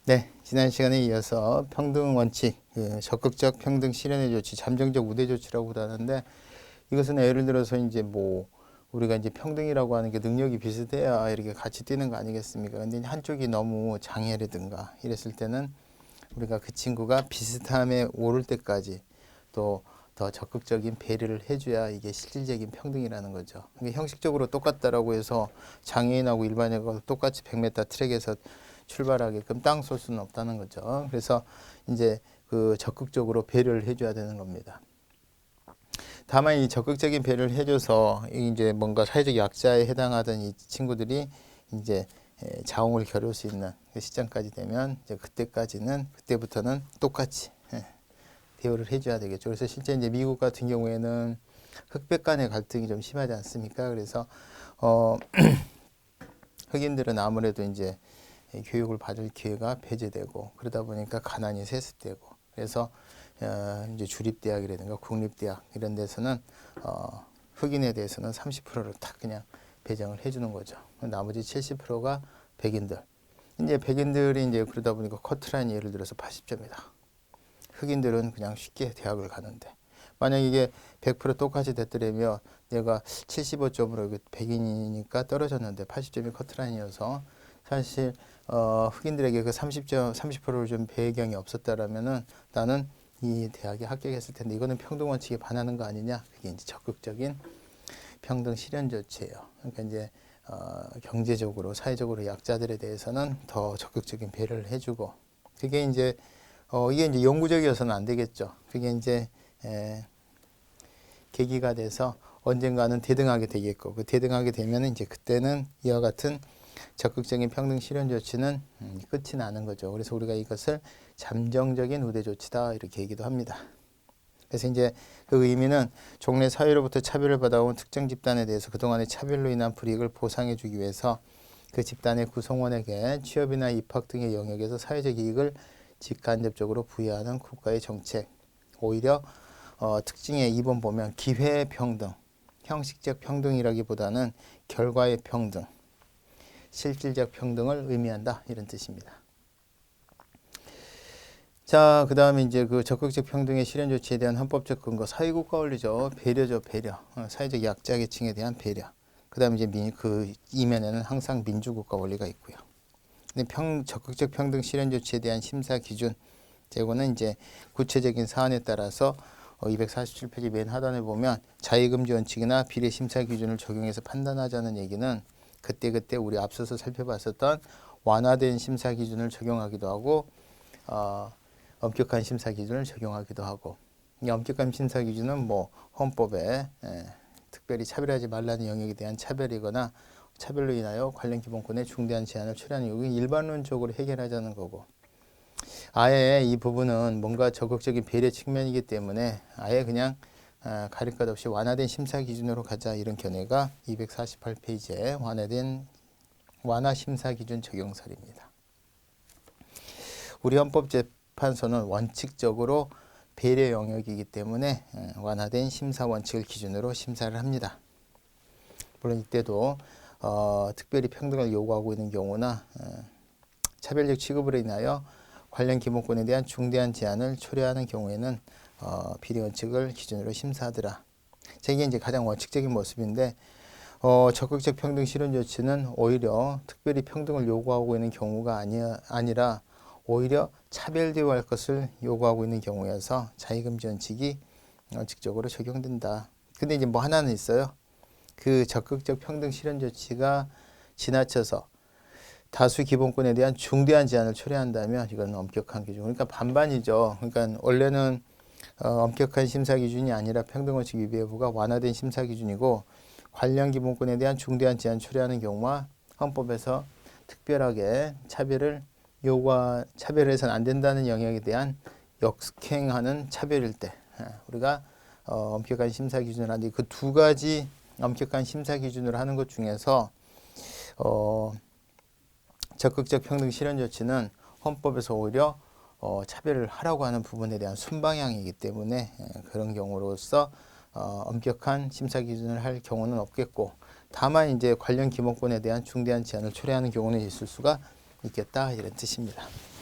네, 지난 시간에 이어서 평등 원칙, 적극적 평등 실현의 조치, 잠정적 우대 조치라고 하는데, 이것은 예를 들어서 이제 뭐 우리가 이제 평등이라고 하는 게 능력이 비슷해야 이렇게 같이 뛰는 거 아니겠습니까? 근데 한쪽이 너무 장애라든가 이랬을 때는 우리가 그 친구가 비슷함에 오를 때까지 또 더 적극적인 배려를 해줘야 이게 실질적인 평등이라는 거죠. 그러니까 형식적으로 똑같다라고 해서 장애인하고 일반인하고 똑같이 100m 트랙에서 출발하게끔 땅 쏠 수는 없다는 거죠. 그래서 이제 그 적극적으로 배려를 해줘야 되는 겁니다. 다만 이 적극적인 배려를 해줘서 이제 뭔가 사회적 약자에 해당하던 이 친구들이 이제 자웅을 겨룰 수 있는 그 시점까지 되면 이제 그때부터는 똑같이 대우를 해줘야 되겠죠. 그래서 실제 이제 미국 같은 경우에는 흑백 간의 갈등이 좀 심하지 않습니까? 그래서 흑인들은 아무래도 이제 교육을 받을 기회가 배제되고 그러다 보니까 가난이 세습되고 그래서 이제 주립대학이라든가 국립대학 이런 데서는 흑인에 대해서는 30%를 딱 그냥 배정을 해주는 거죠. 나머지 70%가 백인들. 이제 백인들이 이제 그러다 보니까 커트라인이 예를 들어서 80점이다. 흑인들은 그냥 쉽게 대학을 가는데 만약 이게 100% 똑같이 됐더라면 내가 75점으로 백인이니까 떨어졌는데 80점이 커트라인이어서 사실 흑인들에게 그 30%를 좀 배경이 없었다라면은 나는 이 대학에 합격했을 텐데 이거는 평등 원칙에 반하는 거 아니냐? 그게 이제 적극적인 평등 실현 조치예요. 그러니까 이제 경제적으로 사회적으로 약자들에 대해서는 더 적극적인 배려를 해주고 그게 이제 이게 이제 영구적이어서는 안 되겠죠. 그게 이제 계기가 돼서 언젠가는 대등하게 되겠고 그 대등하게 되면은 이제 그때는 이와 같은 적극적인 평등 실현 조치는 끝이 나는 거죠. 그래서 우리가 이것을 잠정적인 우대 조치다 이렇게 얘기도 합니다. 그래서 이제 그 의미는 종래 사회로부터 차별을 받아온 특정 집단에 대해서 그동안의 차별로 인한 불이익을 보상해 주기 위해서 그 집단의 구성원에게 취업이나 입학 등의 영역에서 사회적 이익을 직간접적으로 부여하는 국가의 정책. 오히려 특징의 2번 보면 기회의 평등, 형식적 평등이라기보다는 결과의 평등, 실질적 평등을 의미한다 이런 뜻입니다. 자, 그 다음에 이제 그 적극적 평등의 실현 조치에 대한 헌법적 근거, 사회국가 원리죠. 배려죠, 배려. 사회적 약자 계층에 대한 배려. 그 다음에 이제 그 이면에는 항상 민주국가 원리가 있고요. 근데 적극적 평등 실현 조치에 대한 심사 기준, 이거는 이제 구체적인 사안에 따라서 247페이지 맨 하단에 보면 자의금지 원칙이나 비례 심사 기준을 적용해서 판단하자는 얘기는 그때 우리 앞서서 살펴봤었던 완화된 심사 기준을 적용하기도 하고 엄격한 심사 기준을 적용하기도 하고 이 엄격한 심사 기준은 뭐 헌법에 특별히 차별하지 말라는 영역에 대한 차별이거나 차별로 인하여 관련 기본권에 중대한 제한을 초래하는 이유 일반론적으로 해결하자는 거고 아예 이 부분은 뭔가 적극적인 배려 측면이기 때문에 아예 그냥 가릴 것 없이 완화된 심사 기준으로 가자 이런 견해가 248페이지에 완화 심사 기준 적용설입니다. 우리 헌법재판소는 원칙적으로 배려 영역이기 때문에 완화된 심사 원칙을 기준으로 심사를 합니다. 물론 이때도 특별히 평등을 요구하고 있는 경우나 차별적 취급으로 인하여 관련 기본권에 대한 중대한 제한을 초래하는 경우에는 비례 원칙을 기준으로 심사하더라. 이게 이제 가장 원칙적인 모습인데 적극적 평등 실현 조치는 오히려 특별히 평등을 요구하고 있는 경우가 아니라 오히려 차별 대우할 것을 요구하고 있는 경우여서 자의금지 원칙이 원칙적으로 적용된다. 근데 이제 뭐 하나는 있어요. 그 적극적 평등 실현 조치가 지나쳐서 다수 기본권에 대한 중대한 제한을 초래한다면 이건 엄격한 기준. 그러니까 반반이죠. 그러니까 원래는 엄격한 심사 기준이 아니라 평등원칙 위배 여부가 완화된 심사 기준이고 관련 기본권에 대한 중대한 제한 초래하는 경우와 헌법에서 특별하게 차별해서는 안 된다는 영역에 대한 역행하는 차별일 때 우리가 엄격한 심사 기준을 하는데 그 두 가지 엄격한 심사 기준으로 하는 것 중에서 적극적 평등 실현 조치는 헌법에서 오히려 차별을 하라고 하는 부분에 대한 순방향이기 때문에 그런 경우로서 엄격한 심사 기준을 할 경우는 없겠고 다만 이제 관련 기본권에 대한 중대한 제한을 초래하는 경우는 있을 수가 있겠다 이런 뜻입니다.